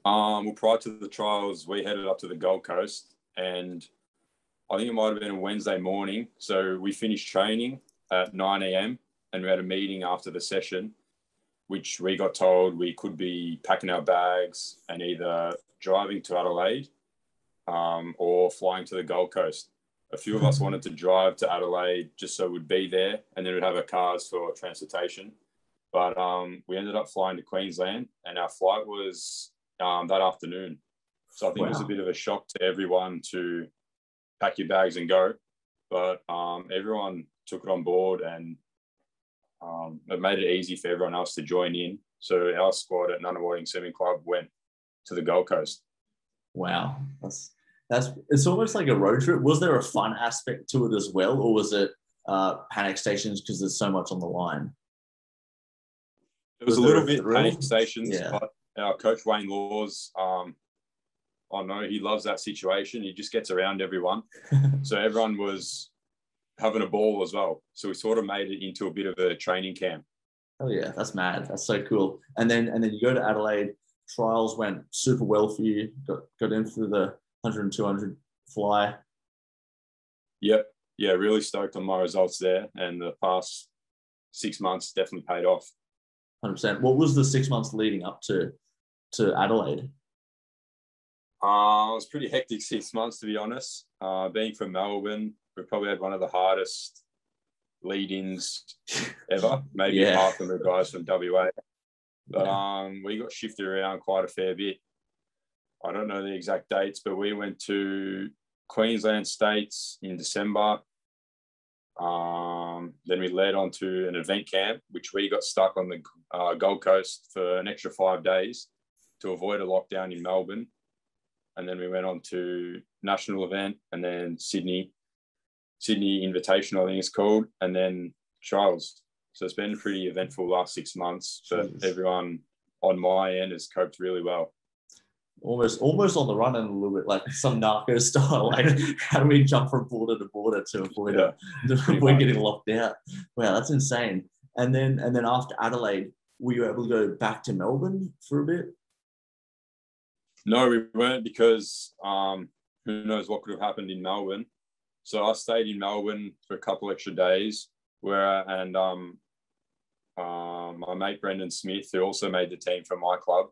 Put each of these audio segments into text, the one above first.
Well, prior to the trials, we headed up to the Gold Coast, and I think it might have been a Wednesday morning. So we finished training at 9 a.m. and we had a meeting after the session, which we got told we could be packing our bags and either driving to Adelaide or flying to the Gold Coast. A few of us wanted to drive to Adelaide just so we'd be there and then we'd have our cars for transportation. But we ended up flying to Queensland, and our flight was that afternoon. So I think It was a bit of a shock to everyone to pack your bags and go. But everyone took it on board, and it made it easy for everyone else to join in. So our squad at Nunawading Swimming Club went to the Gold Coast. Wow. It's almost like a road trip. Was there a fun aspect to it as well, or was it panic stations because there's so much on the line? It was a little bit panic stations, but our coach Wayne Laws, I know he loves that situation. He just gets around everyone. So everyone was having a ball as well. So we sort of made it into a bit of a training camp. Oh yeah, that's mad. That's so cool. And then you go to Adelaide. Trials went super well for you. Got in for the 100 and 200 fly. Yep. Yeah, really stoked on my results there. And the past 6 months definitely paid off. 100%. What was the 6 months leading up to Adelaide? It was pretty hectic 6 months, to be honest. Being from Melbourne, we probably had one of the hardest lead-ins ever, maybe apart from the guys from WA. But we got shifted around quite a fair bit. I don't know the exact dates, but we went to Queensland States in December. Then we led on to an event camp, which we got stuck on the Gold Coast for an extra 5 days to avoid a lockdown in Melbourne. And then we went on to national event, and then Sydney Invitational, I think it's called, and then trials. So it's been a pretty eventful last 6 months, but everyone on my end has coped really well. Almost on the run, and a little bit like some narco style. Like, how do we jump from border to border to avoid getting locked out? Wow, that's insane. And then after Adelaide, were you able to go back to Melbourne for a bit? No, we weren't, because who knows what could have happened in Melbourne. So I stayed in Melbourne for a couple extra days, my mate Brendan Smith, who also made the team from my club,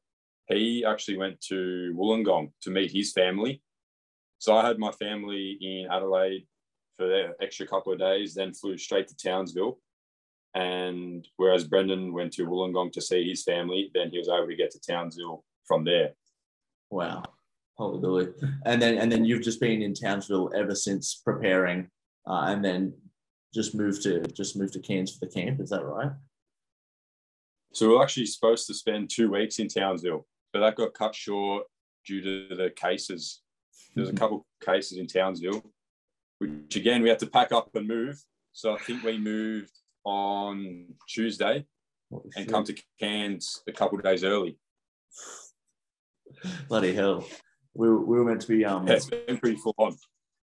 he actually went to Wollongong to meet his family. So I had my family in Adelaide for the extra couple of days, then flew straight to Townsville. And whereas Brendan went to Wollongong to see his family, then he was able to get to Townsville from there. Wow. Holy Billy. And then you've just been in Townsville ever since preparing, and then just moved to Cairns for the camp. Is that right? So we were actually supposed to spend 2 weeks in Townsville, but that got cut short due to the cases. There was a couple of cases in Townsville, which again, we had to pack up and move. So I think we moved on Tuesday and come to Cairns a couple of days early. Bloody hell. We were meant to be... Yeah, it's been pretty full on.